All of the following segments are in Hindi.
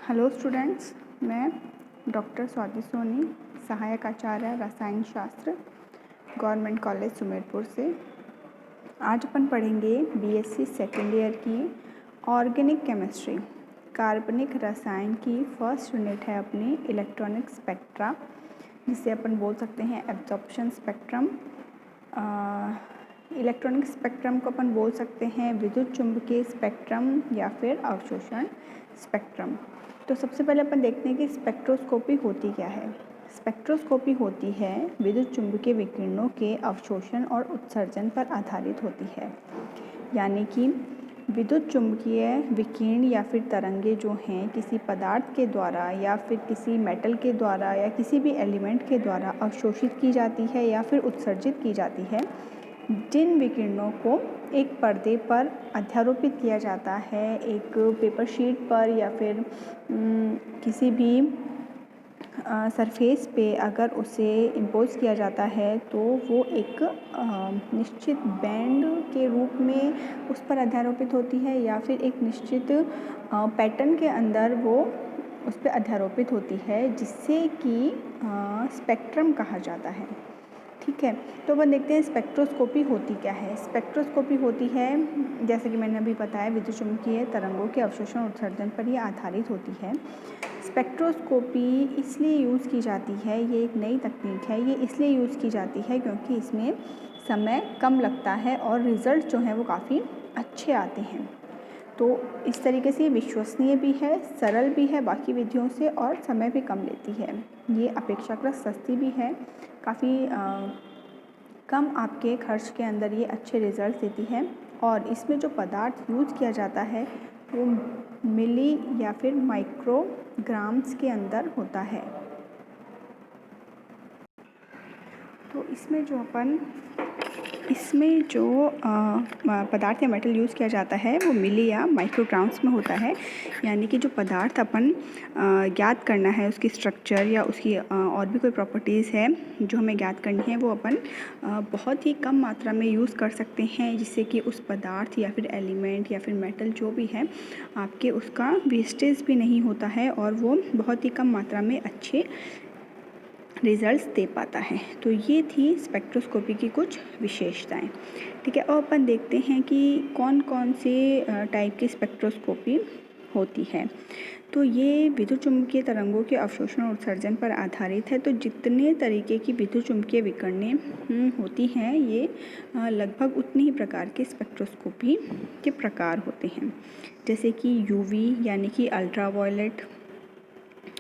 हेलो स्टूडेंट्स, मैं डॉक्टर स्वाति सोनी, सहायक आचार्य रसायन शास्त्र, गवर्नमेंट कॉलेज सुमेरपुर से। आज अपन पढ़ेंगे बीएससी सेकेंड ईयर की ऑर्गेनिक केमिस्ट्री, कार्बनिक रसायन की फर्स्ट यूनिट है अपनी इलेक्ट्रॉनिक स्पेक्ट्रा, जिसे अपन बोल सकते हैं एब्जॉर्प्शन स्पेक्ट्रम। इलेक्ट्रॉनिक स्पेक्ट्रम को अपन बोल सकते हैं विद्युत चुंबकीय स्पेक्ट्रम या फिर अवशोषण स्पेक्ट्रम। तो सबसे पहले अपन देखते हैं कि स्पेक्ट्रोस्कोपी होती क्या है। स्पेक्ट्रोस्कोपी होती है विद्युत चुंबकीय विकिरणों के अवशोषण और उत्सर्जन पर आधारित होती है। यानी कि विद्युत चुंबकीय विकिरण या फिर तरंगे जो हैं किसी पदार्थ के द्वारा या फिर किसी मेटल के द्वारा या किसी भी एलिमेंट के द्वारा अवशोषित की जाती है या फिर उत्सर्जित की जाती है, जिन विकिरणों को एक पर्दे पर अध्यारोपित किया जाता है, एक पेपर शीट पर या फिर किसी भी सरफेस पे अगर उसे इम्पोज किया जाता है तो वो एक निश्चित बैंड के रूप में उस पर अध्यारोपित होती है या फिर एक निश्चित पैटर्न के अंदर वो उस पर अध्यारोपित होती है, जिससे कि स्पेक्ट्रम कहा जाता है। ठीक है, तो अपन देखते हैं स्पेक्ट्रोस्कोपी होती क्या है। स्पेक्ट्रोस्कोपी होती है, जैसे कि मैंने अभी बताया, विद्युत चुम्बकीय तरंगों के अवशोषण और उत्सर्जन पर ये आधारित होती है। स्पेक्ट्रोस्कोपी इसलिए यूज़ की जाती है, ये एक नई तकनीक है, ये इसलिए यूज़ की जाती है क्योंकि इसमें समय कम लगता है और रिज़ल्ट जो हैं वो काफ़ी अच्छे आते हैं। तो इस तरीके से विश्वसनीय भी है, सरल भी है बाकी विधियों से, और समय भी कम लेती है। ये अपेक्षाकृत सस्ती भी है, काफ़ी कम आपके खर्च के अंदर ये अच्छे रिजल्ट देती है। और इसमें जो पदार्थ यूज़ किया जाता है वो मिली या फिर माइक्रोग्राम्स के अंदर होता है। तो इसमें जो पदार्थ या मेटल यूज़ किया जाता है वो मिली या माइक्रोग्राम्स में होता है। यानी कि जो पदार्थ अपन ज्ञात करना है, उसकी स्ट्रक्चर या उसकी और भी कोई प्रॉपर्टीज़ है जो हमें ज्ञात करनी है, वो अपन बहुत ही कम मात्रा में यूज़ कर सकते हैं, जिससे कि उस पदार्थ या फिर एलिमेंट या फिर मेटल जो भी है आपके उसका वेस्टेज भी नहीं होता है और वो बहुत ही कम मात्रा में अच्छे रिजल्ट्स दे पाता है। तो ये थी स्पेक्ट्रोस्कोपी की कुछ विशेषताएं। ठीक है, और अपन देखते हैं कि कौन कौन से टाइप की स्पेक्ट्रोस्कोपी होती है। तो ये विद्युत चुम्बकीय तरंगों के अवशोषण और उत्सर्जन पर आधारित है। तो जितने तरीके की विद्युत चुम्बकीय विकिरणें होती हैं, ये लगभग उतने ही प्रकार के स्पेक्ट्रोस्कोपी के प्रकार होते हैं, जैसे कि यूवी यानी कि अल्ट्रावायलेट,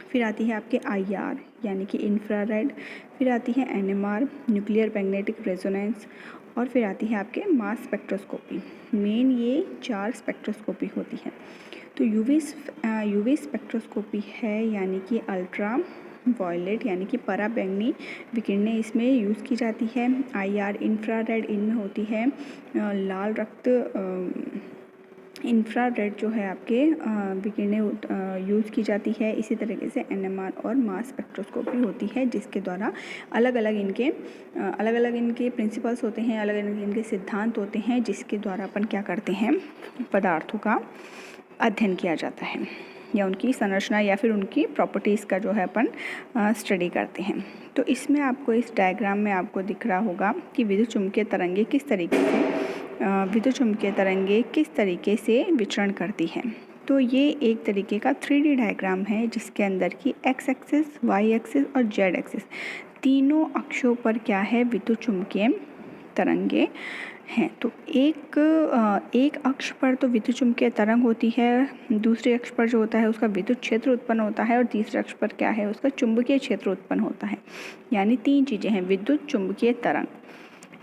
फिर आती है आपके IR यानी कि इंफ्रारेड, फिर आती है NMR न्यूक्लियर मैग्नेटिक रेजोनेंस, और फिर आती है आपके मास स्पेक्ट्रोस्कोपी। मेन ये 4 स्पेक्ट्रोस्कोपी होती है। तो यूवी स्पेक्ट्रोस्कोपी है, यानी कि अल्ट्रा वायलेट यानी कि पराबैंगनी विकिरणें इसमें यूज़ की जाती है। IR इंफ्रारेड इनमें होती है लाल रक्त इंफ्रारेड जो है आपके विकिरणें यूज़ की जाती है। इसी तरीके से NMR और मास स्पेक्ट्रोस्कोपी होती है, जिसके द्वारा अलग अलग इनके प्रिंसिपल्स होते हैं, अलग अलग इनके सिद्धांत होते हैं, जिसके द्वारा अपन क्या करते हैं, पदार्थों का अध्ययन किया जाता है या उनकी संरचना या फिर उनकी प्रॉपर्टीज़ का जो है अपन स्टडी करते हैं। तो इसमें आपको इस डायग्राम में आपको दिख रहा होगा कि विद्युत चुम्बकीय तरंगे किस तरीके से विचरण करती हैं। तो ये एक तरीके का 3D डायग्राम है, जिसके अंदर की X एक्सिस, Y एक्सिस और Z एक्सिस तीनों अक्षों पर क्या है, विद्युत चुम्बकीय तरंगे हैं। तो एक अक्ष पर तो विद्युत चुम्बकीय तरंग होती है, दूसरे अक्ष पर जो होता है उसका विद्युत क्षेत्र उत्पन्न होता है, और तीसरे अक्ष पर क्या है, उसका चुंबकीय क्षेत्र उत्पन्न होता है। यानी 3 चीज़ें हैं, विद्युत चुम्बकीय तरंग।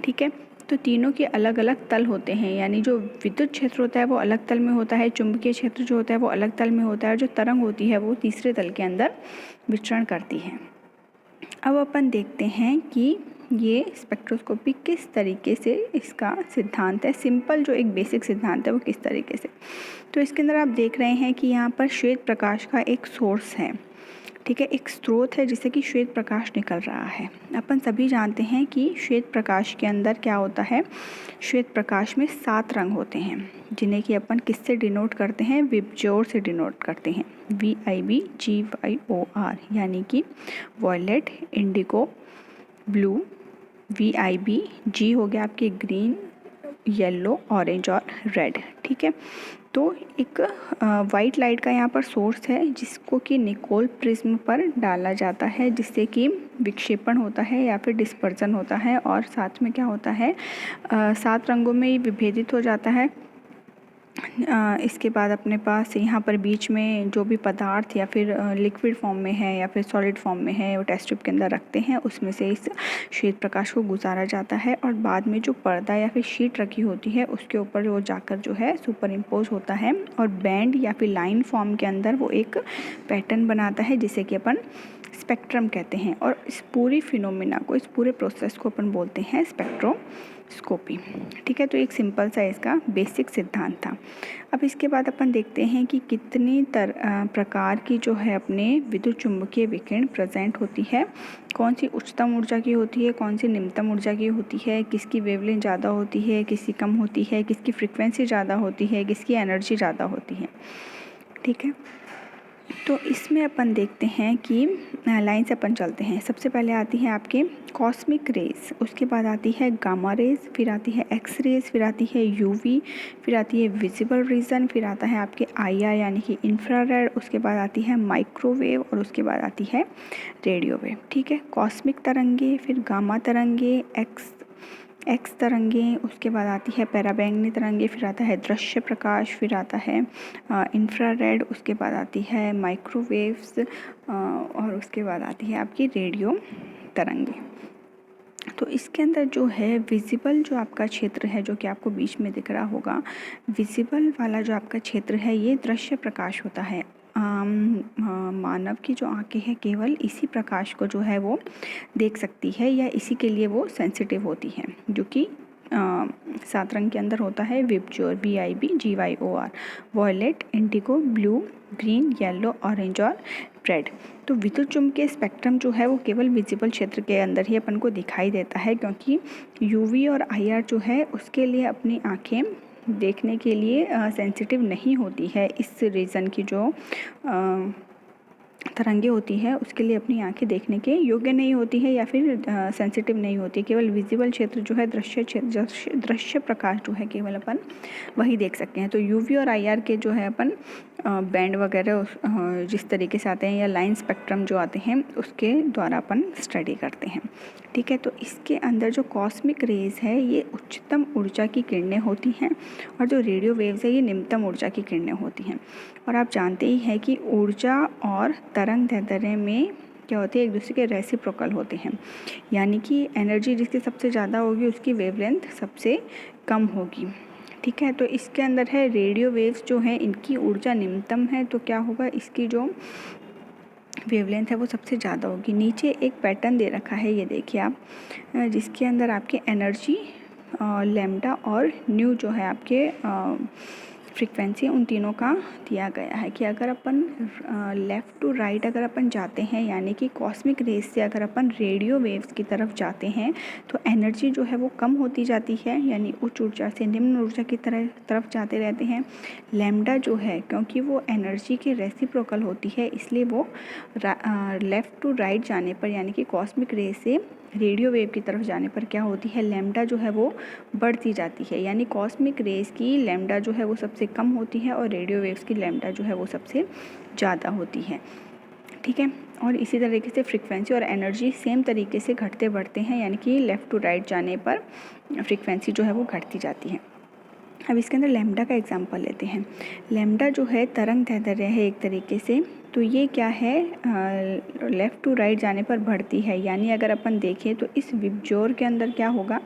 ठीक है, तो तीनों के अलग अलग तल होते हैं, यानी जो विद्युत क्षेत्र होता है वो अलग तल में होता है, चुंबकीय क्षेत्र जो होता है वो अलग तल में होता है, और जो तरंग होती है वो तीसरे तल के अंदर विचरण करती है। अब अपन देखते हैं कि ये स्पेक्ट्रोस्कोपी किस तरीके से इसका सिद्धांत है, सिंपल जो एक बेसिक सिद्धांत है वो किस तरीके से। तो इसके अंदर आप देख रहे हैं कि यहाँ पर श्वेत प्रकाश का एक सोर्स है। ठीक है, एक स्रोत है जिससे कि श्वेत प्रकाश निकल रहा है। अपन सभी जानते हैं कि श्वेत प्रकाश के अंदर क्या होता है, श्वेत प्रकाश में 7 रंग होते हैं जिन्हें कि अपन किससे डिनोट करते हैं, विबज्योर से डिनोट करते हैं, VIBGYOR, यानी कि वॉयलेट, इंडिगो, ब्लू, VIBG हो गया आपके ग्रीन, येलो, ऑरेंज और रेड। ठीक है, तो एक वाइट लाइट का यहाँ पर सोर्स है जिसको कि निकोल प्रिज्म पर डाला जाता है, जिससे कि विक्षेपण होता है या फिर डिस्पर्जन होता है, और साथ में क्या होता है, 7 रंगों में ये विभेदित हो जाता है। इसके बाद अपने पास यहाँ पर बीच में जो भी पदार्थ या फिर लिक्विड फॉर्म में है या फिर सॉलिड फॉर्म में है वो टेस्ट ट्यूब के अंदर रखते हैं, उसमें से इस श्वेत प्रकाश को गुजारा जाता है और बाद में जो पर्दा या फिर शीट रखी होती है उसके ऊपर वो जाकर जो है सुपर इम्पोज होता है और बैंड या फिर लाइन फॉर्म के अंदर वो एक पैटर्न बनाता है जिसे कि अपन स्पेक्ट्रम कहते हैं। और इस पूरी फिनोमिना को, इस पूरे प्रोसेस को अपन बोलते हैं स्पेक्ट्रोस्कोपी। ठीक है, तो एक सिंपल सा इसका बेसिक सिद्धांत था। अब इसके बाद अपन देखते हैं कि कितनी प्रकार की जो है अपने विद्युत चुम्बकीय विकिरण प्रेजेंट होती है, कौन सी उच्चतम ऊर्जा की होती है, कौन सी निम्नतम ऊर्जा की होती है, किसकी वेवलेंथ ज़्यादा होती है, किसकी कम होती है, किसकी फ्रीक्वेंसी ज़्यादा होती है, किसकी एनर्जी ज़्यादा होती है। ठीक है, तो इसमें अपन देखते हैं कि लाइन से अपन चलते हैं। सबसे पहले आती है आपके कॉस्मिक रेज, उसके बाद आती है गामा रेज, फिर आती है एक्स रेज, फिर आती है यूवी, फिर आती है विजिबल रीजन, फिर आता है आपके IR यानी कि इंफ्रारेड, उसके बाद आती है माइक्रोवेव और उसके बाद आती है रेडियो वेव। ठीक है, कॉस्मिक तरंगे, फिर गामा तरंगे, एक्स तरंगे, उसके बाद आती है पैराबैंगनी तरंगे, फिर आता है दृश्य प्रकाश, फिर आता है इंफ्रारेड, उसके बाद आती है माइक्रोवेव्स और उसके बाद आती है आपकी रेडियो तरंगे। तो इसके अंदर जो है विजिबल जो आपका क्षेत्र है, जो कि आपको बीच में दिख रहा होगा, विजिबल वाला जो आपका क्षेत्र है ये दृश्य प्रकाश होता है। मानव की जो आंखें हैं केवल इसी प्रकाश को जो है वो देख सकती है या इसी के लिए वो सेंसिटिव होती हैं, जो कि 7 रंग के अंदर होता है, VIBGYOR, VIBGYOR, violet, indigo, blue, green, yellow, orange और रेड। तो विद्युत चुम्बकीय स्पेक्ट्रम जो है वो केवल विजिबल क्षेत्र के अंदर ही अपन को दिखाई देता है, क्योंकि UV और IR जो है उसके लिए अपनी आँखें देखने के लिए सेंसिटिव नहीं होती है। इस रीज़न की जो तरंगे होती है उसके लिए अपनी आंखें देखने के योग्य नहीं होती है या फिर सेंसिटिव नहीं होती। केवल विजिबल क्षेत्र जो है दृश्य प्रकाश जो है केवल अपन वही देख सकते हैं। तो UV और IR के जो है अपन बैंड वगैरह जिस तरीके से आते हैं या लाइन स्पेक्ट्रम जो आते हैं उसके द्वारा अपन स्टडी करते हैं। ठीक है, तो इसके अंदर जो कॉस्मिक रेज है ये उच्चतम ऊर्जा की किरणें होती हैं और जो रेडियो वेव्स है ये निम्नतम ऊर्जा की किरणें होती हैं। और आप जानते ही हैं कि ऊर्जा और तरंग दैर्ध्य में क्या होती है, एक दूसरे के रेसिप्रोकल होते हैं, यानी कि एनर्जी जिसकी सबसे ज़्यादा होगी उसकी वेवलेंथ सबसे कम होगी। ठीक है, तो इसके अंदर है रेडियो वेव्स जो है इनकी ऊर्जा निम्नतम है, तो क्या होगा, इसकी जो वेवलेंथ है वो सबसे ज़्यादा होगी। नीचे एक पैटर्न दे रखा है, ये देखिए आप, जिसके अंदर आपके एनर्जी, लैम्डा और न्यू जो है आपके फ्रीक्वेंसी, उन तीनों का दिया गया है कि अगर अपन लेफ़्ट टू राइट अगर अपन जाते हैं, यानी कि कॉस्मिक रेज से अगर अपन रेडियो वेव्स की तरफ जाते हैं तो एनर्जी जो है वो कम होती जाती है, यानी उच्च ऊर्जा से निम्न ऊर्जा की तरफ जाते रहते हैं। लैम्डा जो है क्योंकि वो एनर्जी के रेसिप्रोकल होती है इसलिए वो लेफ़्ट टू राइट जाने पर, यानी कि कॉस्मिक रेज से रेडियो वेव की तरफ जाने पर क्या होती है, लैम्डा जो है वो बढ़ती जाती है, यानी कॉस्मिक रेज की लैम्डा जो है वो सबसे कम होती है और रेडियो वेव्स की लैम्डा जो है वो सबसे ज़्यादा होती है। ठीक है, और इसी तरीके से फ्रीक्वेंसी और एनर्जी सेम तरीके से घटते बढ़ते हैं, यानी कि लेफ़्ट टू राइट जाने पर फ्रीक्वेंसी जो है वो घटती जाती है। अब इसके अंदर लैम्डा का एग्जांपल लेते हैं। लैम्डा जो है तरंग दैर्ध्य है एक तरीके से, तो ये क्या है, लेफ़्ट टू राइट जाने पर बढ़ती है, यानी अगर अपन देखें तो इस विबज्योर के अंदर क्या होगा,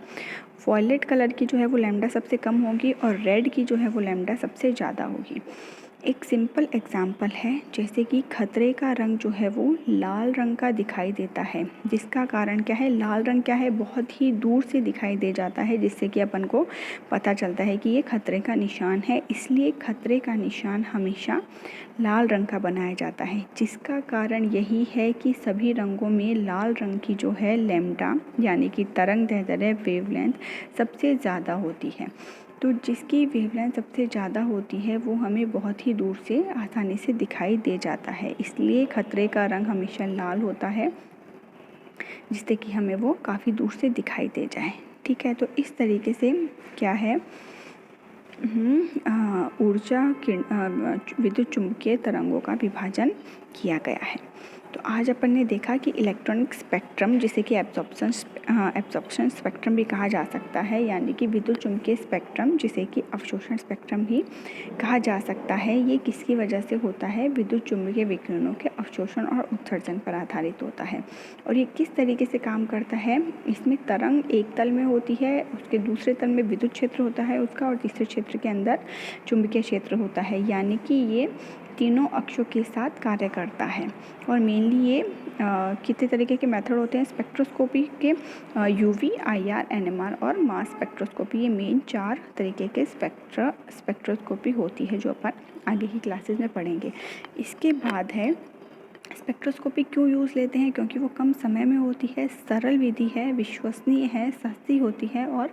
वॉयलेट कलर की जो है वो लैम्डा सबसे कम होगी और रेड की जो है वो लैम्डा सबसे ज़्यादा होगी। एक सिंपल एग्जाम्पल है, जैसे कि खतरे का रंग जो है वो लाल रंग का दिखाई देता है, जिसका कारण क्या है, लाल रंग क्या है, बहुत ही दूर से दिखाई दे जाता है, जिससे कि अपन को पता चलता है कि ये खतरे का निशान है। इसलिए खतरे का निशान हमेशा लाल रंग का बनाया जाता है, जिसका कारण यही है कि सभी रंगों में लाल रंग की जो है लैम्डा यानी कि तरंग दैर्ध्य वेवलेंथ सबसे ज़्यादा होती है। तो जिसकी वेवलेंथ सबसे ज़्यादा होती है वो हमें बहुत ही दूर से आसानी से दिखाई दे जाता है, इसलिए खतरे का रंग हमेशा लाल होता है, जिससे कि हमें वो काफ़ी दूर से दिखाई दे जाए। ठीक है, तो इस तरीके से क्या है, ऊर्जा विद्युत चुम्बकीय तरंगों का विभाजन किया गया है। तो आज अपन ने देखा कि इलेक्ट्रॉनिक स्पेक्ट्रम, जिसे कि एब्जॉर्प्शन स्पेक्ट्रम भी कहा जा सकता है, यानी कि विद्युत चुम्बकीय स्पेक्ट्रम जिसे कि अवशोषण स्पेक्ट्रम भी कहा जा सकता है, ये किसकी वजह से होता है, विद्युत चुम्बकीय विकिरणों के अवशोषण और उत्सर्जन पर आधारित होता है। और ये किस तरीके से काम करता है, इसमें तरंग एक तल में होती है, उसके दूसरे तल में विद्युत क्षेत्र होता है उसका, और तीसरे क्षेत्र के अंदर चुंबकीय क्षेत्र होता है, यानी कि ये तीनों अक्षों के साथ कार्य करता है। और मेनली ये कितने तरीके के मेथड होते हैं स्पेक्ट्रोस्कोपी के, यूवी, आईआर, एनएमआर और मास स्पेक्ट्रोस्कोपी, ये मेन 4 तरीके के स्पेक्ट्रोस्कोपी होती है जो अपन आगे की क्लासेस में पढ़ेंगे। इसके बाद है स्पेक्ट्रोस्कोपी क्यों यूज़ लेते हैं, क्योंकि वो कम समय में होती है, सरल विधि है, विश्वसनीय है, सस्ती होती है और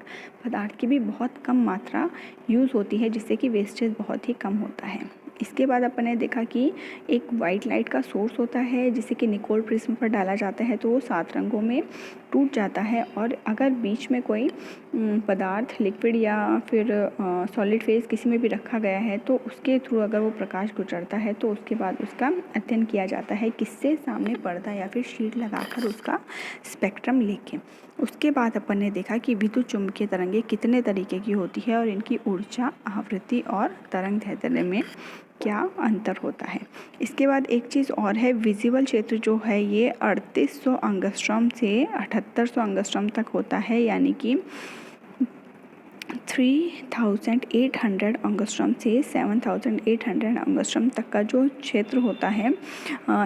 पदार्थ की भी बहुत कम मात्रा यूज़ होती है, जिससे कि वेस्टेज बहुत ही कम होता है। इसके बाद अपन ने देखा कि एक वाइट लाइट का सोर्स होता है, जिसे कि निकोल प्रिज्म पर डाला जाता है तो वो 7 रंगों में टूट जाता है, और अगर बीच में कोई पदार्थ लिक्विड या फिर सॉलिड फेज किसी में भी रखा गया है तो उसके थ्रू अगर वो प्रकाश गुजरता है तो उसके बाद उसका अध्ययन किया जाता है, किससे, सामने पर्दा या फिर शीट लगाकर उसका स्पेक्ट्रम लेके। उसके बाद अपन ने देखा कि विद्युत चुम्बकीय तरंगें कितने तरीके की होती है और इनकी ऊर्जा, आवृत्ति और तरंग दैर्ध्य में क्या अंतर होता है। इसके बाद एक चीज़ और है, विजिबल क्षेत्र जो है ये 3800 एंगस्ट्रॉम से 7800 एंगस्ट्रॉम तक होता है, यानी कि 3800 एंगस्ट्रॉम से 7800 एंगस्ट्रॉम तक का जो क्षेत्र होता है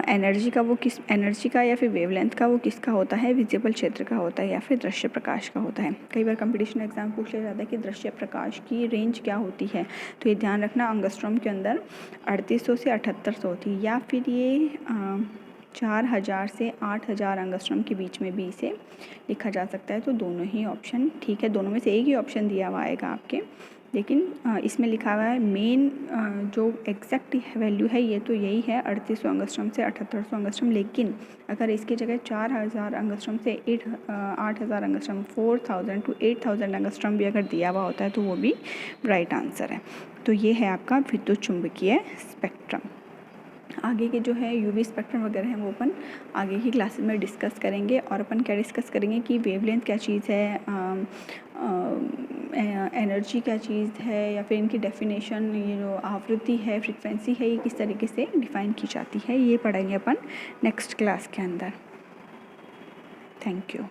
एनर्जी का, वो किस एनर्जी का या फिर वेवलेंथ का, वो किसका होता है, विजिबल क्षेत्र का होता है या फिर दृश्य प्रकाश का होता है। कई बार कंपटीशन एग्जाम पूछ लिया जाता है कि दृश्य प्रकाश की रेंज क्या होती है, तो ये ध्यान रखना, एंगस्ट्रॉम के अंदर 3800 से 7800 होती है, या फिर ये 4000 से 8000 एंगस्ट्रॉम के बीच में भी इसे लिखा जा सकता है। तो दोनों ही ऑप्शन ठीक है, दोनों में से एक ही ऑप्शन दिया हुआ आएगा आपके, लेकिन इसमें लिखा हुआ है मेन जो एग्जैक्ट वैल्यू है ये तो यही है 3800 एंगस्ट्रॉम से 7800 एंगस्ट्रॉम, लेकिन अगर इसकी जगह 4000 एंगस्ट्रॉम से 8000 एंगस्ट्रॉम, 4000 to 8000 एंगस्ट्रॉम भी अगर दिया हुआ होता है तो वो भी राइट आंसर है। तो ये है आपका विद्युत चुम्बकीय स्पेक्ट्रम। आगे के जो है यूवी स्पेक्ट्रम वगैरह हैं वो अपन आगे की क्लासेस में डिस्कस करेंगे, और अपन क्या डिस्कस करेंगे कि वेवलेंथ क्या चीज़ है, एनर्जी क्या चीज़ है, या फिर इनकी डेफिनेशन, ये जो आवृत्ति है, फ्रीक्वेंसी है, ये किस तरीके से डिफ़ाइन की जाती है, ये पढ़ेंगे अपन नेक्स्ट क्लास के अंदर। Thank you.